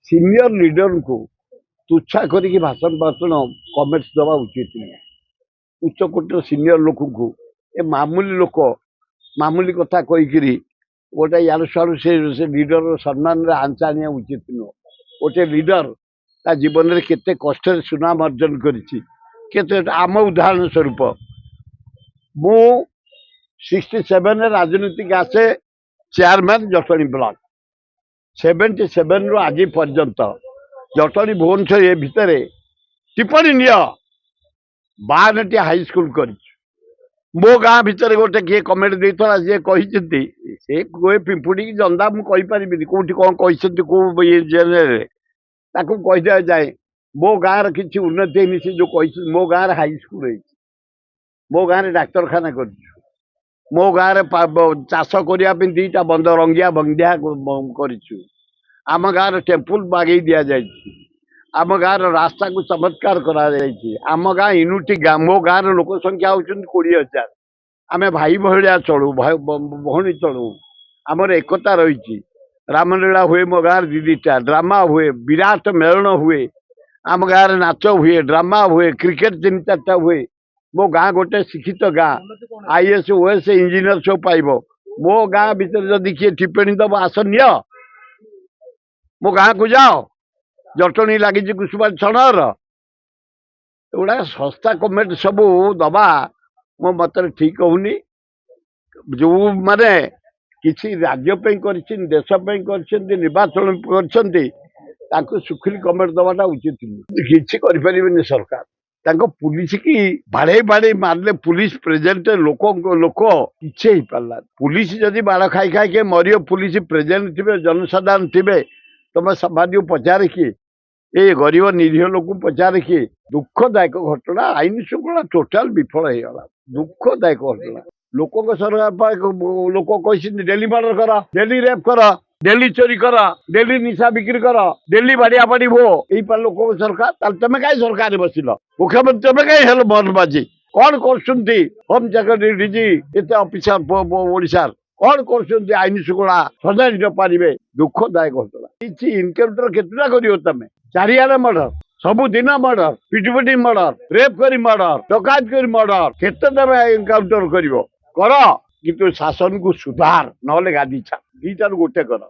Senior leader को तुच्छा करके भाषण भाषण कमेंट्स दवा उचित नहीं। उच्च कोटर सिनियर लोक को ए मामूली लोक मामूली कथा कहीकि गोटे यार साड़ू से लीडर सम्मान आंचा आने उचित नुह। गोटे लीडर ता जीवन में केते कष्ट सुनाम अर्जन कर आम उदाहरण स्वरूप मु 67 राजनीतिक आसे चेयरमैन जटणी ब्लॉक 77 रु आज पर्यंत जटणी भुवनेश्वर ए भितर टिप्पणी निय 52 टी हाई स्कूल कर मो गाँ भितर गोटे किए कमेंट देता जी कहते से कोई पिंपुड़ी की जंदा मुझे कहीपरि कौटी कौन कहते कौ जेल कही दिया जाए मो गाँव किसी उन्नति है से जो कही मो गाँव हाई स्कूल है मो गाँव डाक्तरखाना कर मो गाँव चाष करने दीटा बंद रंगिया बंदिया कर आम गाँव टेम्पल बागे दि जाए आम गाँव रास्ता को चमत्कार आम गाँ यूनिटी गाँ मो गाँव लोक संख्या होती 20,000 आम भाई भाया चलू भौणी चलू आमर एकता रही रामलीला हुए मो गाँव दीटा ड्रामा हुए विराट मेलन हुए आम गाँव नाच हुए ड्रामा हुए क्रिकेट 3-4टा हुए मो गाँ गोटे शिक्षित गाँ आईएएस ओएस इंजीनियर सब पाइब मो गाँ भीतर जदि किए टिप्पणी दब आस नियो मो गाँ को जाओ जटणी लगी कुसुमा छणर एगुड़ा सस्ता कमेंट सब दबा मो मत ठीक होनी जो माने किसी राज्य देश निर्वाचन कर सुखिली कमेंट दवाटा उचित किसी करें सरकार पुलिस की बाड़े बाड़े मारले पुलिस प्रेजेंट लोक किसी हो पारा पुलिस जदि बाड़ खाई खाई के मरियो पुलिस प्रेजेंट थे जनसाधारण थे तुम समाज पचार किए ये गरीब निरीह लोक पचार किए दुखदायक घटना आईन श्रृंखला टोटाल विफल होगा दुखदायक घटना लोक सरकार लोक कही डेली मर्डर कर डेली रेप कर डेली चोरी कर डेली निशा बिक्री कर डेली बाड़िया बाड़ी हो यही लोक सरकार तुम कहीं सरकार बसिल मुख्यमंत्री तुम कहीं हेल बदमाजी कौन कर होम सेक्रेटरी डीजी एत अफिसर ओडार कौन कर आईन श्रृंखला सजाई पारे दुखदायक घटना किसी इनकाउंटर केतटा कर तुम चारियाडे मर्डर सबुदिन मर्डर पिटिपिटी मर्डर रेप कर मर्डर डकायत कर मर्डर केते तुम इनकाउंटर कर शासन को सुधार ना गादी छा दीटार गोटे कर